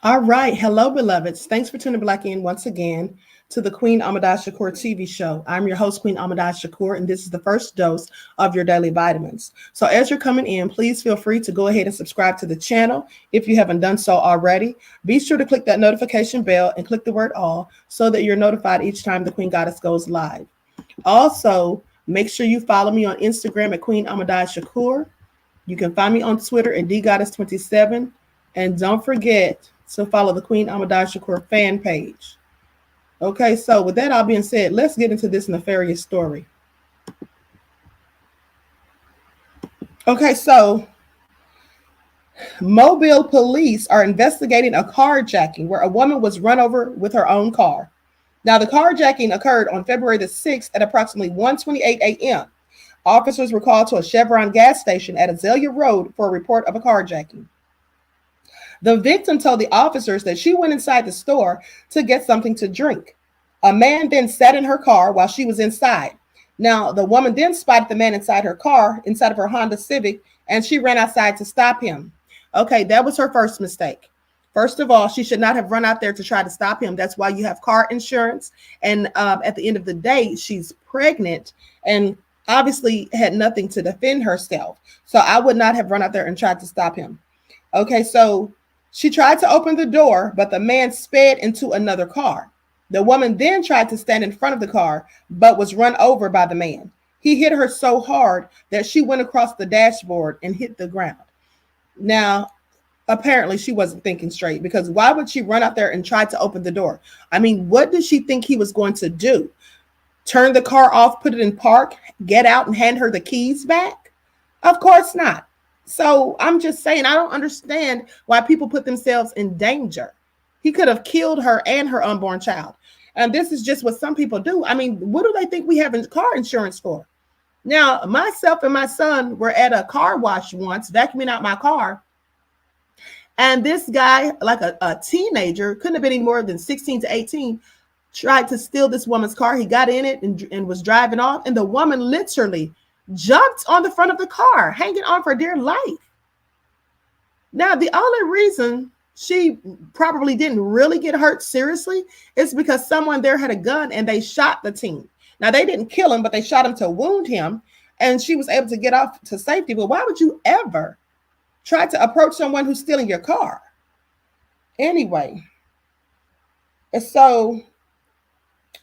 All right. Hello, beloveds. Thanks for tuning back in once again to the Queen Ahmadiyyah Shakur TV show. I'm your host, Queen Ahmadiyyah Shakur, and this is the first dose of your daily vitamins. So as you're coming in, please feel free to go ahead and subscribe to the channel if you haven't done so already. Be sure to click that notification bell and click the word all so that you're notified each time the Queen Goddess goes live. Also, make sure you follow me on Instagram at Queen Ahmadiyyah Shakur. You can find me on Twitter at DGoddess27. And don't forget to follow the Queen Ahmadiyyah Shakur fan page. Okay, so with that all being said, let's get into this nefarious story. Okay, so Mobile police are investigating a carjacking where a woman was run over with her own car. Now, the carjacking occurred on February the 6th at approximately 1:28 a.m. Officers were called to a Chevron gas station at Azalea Road for a report of a carjacking. The victim told the officers that she went inside the store to get something to drink. A man then sat in her car while she was inside. Now, the woman then spotted the man inside her car, inside of her Honda Civic, and she ran outside to stop him. Okay, that was her first mistake. First of all, she should not have run out there to try to stop him. That's why you have car insurance. And at the end of the day, she's pregnant and obviously had nothing to defend herself. So I would not have run out there and tried to stop him. Okay, so she tried to open the door, but the man sped into another car. The woman then tried to stand in front of the car, but was run over by the man. He hit her so hard that she went across the dashboard and hit the ground. Now, apparently she wasn't thinking straight, because why would she run out there and try to open the door? I mean, what did she think he was going to do? Turn the car off, put it in park, get out and hand her the keys back? Of course not. So I'm just saying, I don't understand why people put themselves in danger. He could have killed her and her unborn child. And this is just what some people do. I mean, what do they think we have car insurance for? Now, myself and my son were at a car wash once, vacuuming out my car. And this guy, like a teenager, couldn't have been any more than 16 to 18, tried to steal this woman's car. He got in it and was driving off. And the woman literally jumped on the front of the car, hanging on for dear life. Now, the only reason she probably didn't really get hurt seriously is because someone there had a gun and they shot the teen. Now, they didn't kill him, but they shot him to wound him, and she was able to get off to safety. But why would you ever try to approach someone who's stealing your car? Anyway, so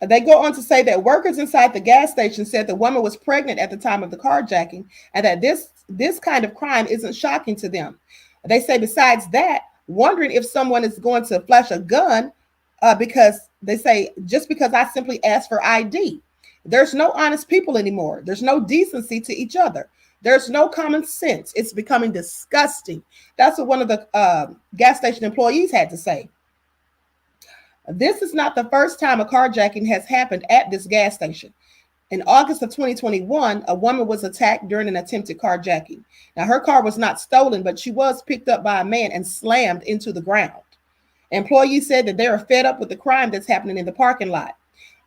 they go on to say that workers inside the gas station said the woman was pregnant at the time of the carjacking, and that this kind of crime isn't shocking to them. They say besides that, wondering if someone is going to flash a gun because they say, just because I simply asked for ID. There's no honest people anymore. There's no decency to each other. There's no common sense. It's becoming disgusting. That's what one of the gas station employees had to say. This is not the first time a carjacking has happened at this gas station. In August of 2021, a woman was attacked during an attempted carjacking. Now, her car was not stolen, but she was picked up by a man and slammed into the ground. Employees said that they are fed up with the crime that's happening in the parking lot.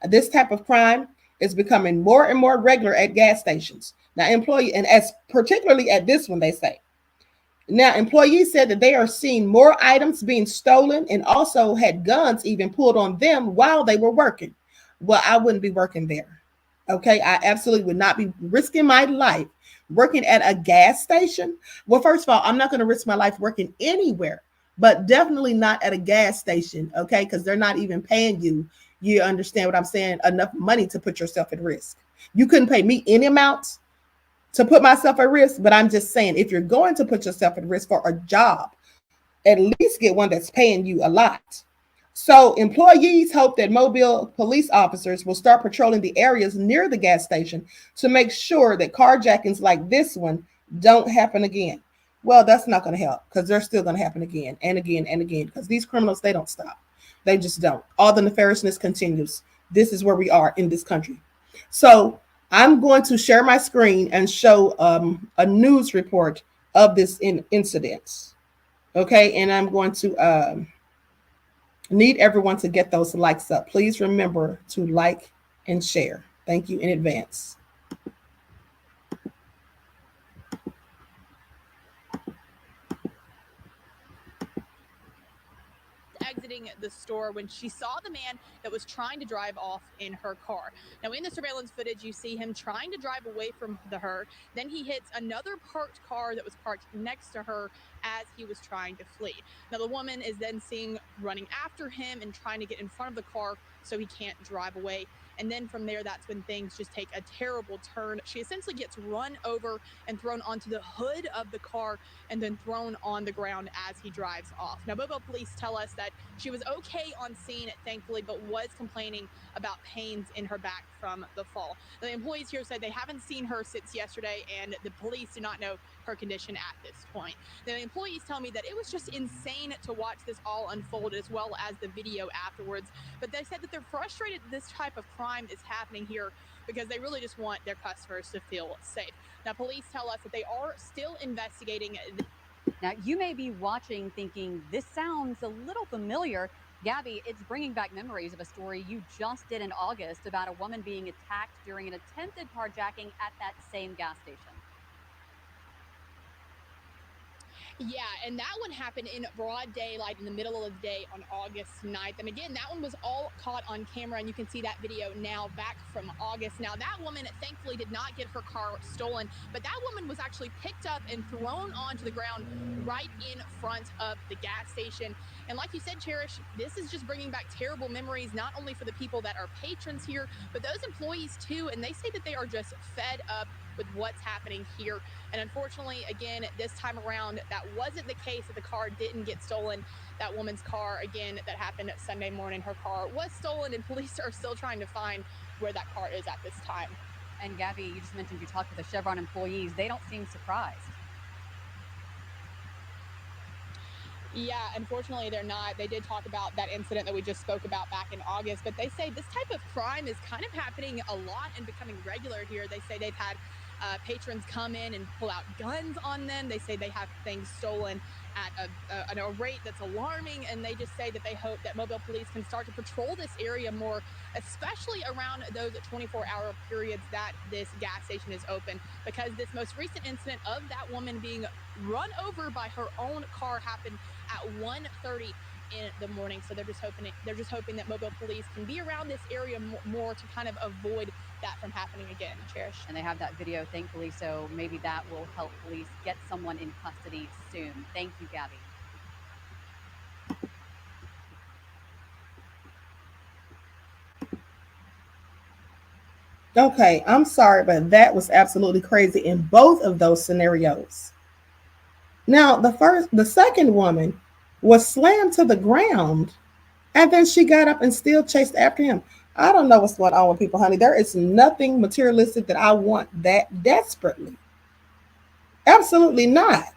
This type of crime is becoming more and more regular at gas stations. Now, and as particularly at this one, they say. Now, employees said that they are seeing more items being stolen and also had guns even pulled on them while they were working. Well, I wouldn't be working there. Okay, I absolutely would not be risking my life working at a gas station. Well, first of all, I'm not going to risk my life working anywhere, but definitely not at a gas station. Okay, because they're not even paying you. You understand what I'm saying? Enough money to put yourself at risk. You couldn't pay me any amount to put myself at risk, but I'm just saying, if you're going to put yourself at risk for a job, at least get one that's paying you a lot. So employees hope that Mobile police officers will start patrolling the areas near the gas station to make sure that carjackings like this one don't happen again. Well, that's not going to help, because they're still going to happen again and again and again, because these criminals, they don't stop. They just don't. All the nefariousness continues. This is where we are in this country. So I'm going to share my screen and show a news report of this incident. Okay, and I'm going to need everyone to get those likes up. Please remember to like and share. Thank you in advance. exiting the store when she saw the man that was trying to drive off in her car. Now, in the surveillance footage, you see him trying to drive away from her. Then he hits another parked car that was parked next to her as he was trying to flee. Now, the woman is then seen running after him and trying to get in front of the car so he can't drive away. And then from there, that's when things just take a terrible turn. She essentially gets run over and thrown onto the hood of the car and then thrown on the ground as he drives off. Now, Mobile police tell us that she was okay on scene, thankfully, but was complaining about pains in her back from the fall. The employees here said they haven't seen her since yesterday, and the police do not know her condition at this point. The employees tell me that it was just insane to watch this all unfold, as well as the video afterwards. But they said that they're frustrated this type of crime is happening here because they really just want their customers to feel safe. Now, police tell us that they are still investigating. Now, you may be watching thinking, this sounds a little familiar. Gabby, it's bringing back memories of a story you just did in August about a woman being attacked during an attempted carjacking at that same gas station. Yeah, and that one happened in broad daylight in the middle of the day on August 9th. And again, that one was all caught on camera, and you can see that video now back from August. Now, that woman thankfully did not get her car stolen, but that woman was actually picked up and thrown onto the ground right in front of the gas station. And like you said, Cherish, this is just bringing back terrible memories, not only for the people that are patrons here, but those employees too. And they say that they are just fed up with what's happening here. And unfortunately, again, this time around, that wasn't the case, that the car didn't get stolen. That woman's car, again, that happened Sunday morning, her car was stolen, and police are still trying to find where that car is at this time. And Gabby, you just mentioned you talked with the Chevron employees. They don't seem surprised. Yeah, unfortunately, they're not. They did talk about that incident that we just spoke about back in August, but they say this type of crime is kind of happening a lot and becoming regular here. They say they've had patrons come in and pull out guns on them. They say they have things stolen at a rate that's alarming, and they just say that they hope that Mobile police can start to patrol this area more, especially around those 24-hour periods that this gas station is open, because this most recent incident of that woman being run over by her own car happened at 1:30 in the morning. So they're just hoping that Mobile police can be around this area more to kind of avoid that from happening again, Cherish. And they have that video, thankfully, so maybe that will help police get someone in custody soon. Thank you, Gabby. Okay, I'm sorry, but that was absolutely crazy in both of those scenarios. Now, the second woman was slammed to the ground, and then she got up and still chased after him. I don't know what's going on with people, honey. There is nothing materialistic that I want that desperately. Absolutely not.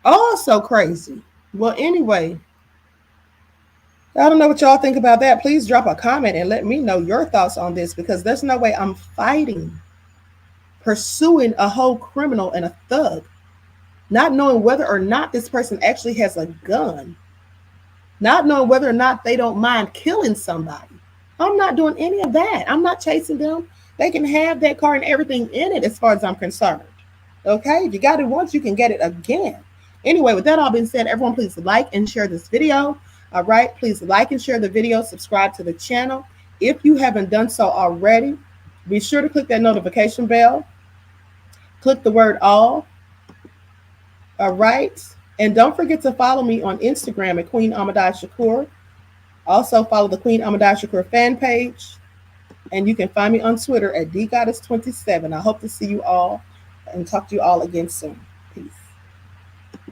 Also crazy. Well, anyway, I don't know what y'all think about that. Please drop a comment and let me know your thoughts on this, because there's no way I'm fighting, pursuing a whole criminal and a thug, not knowing whether or not this person actually has a gun, not knowing whether or not they don't mind killing somebody. I'm not doing any of that. I'm not chasing them. They can have that car and everything in it as far as I'm concerned. Okay, if you got it once, you can get it again. Anyway, with that all being said, everyone please like and share this video. All right, please like and share the video, subscribe to the channel. If you haven't done so already, be sure to click that notification bell. Click the word all. All right, and don't forget to follow me on Instagram at QueenAhmadiyyah. Also follow the Queen Ahmadiyyah fan page, and you can find me on Twitter at DGoddess27. I hope to see you all and talk to you all again soon.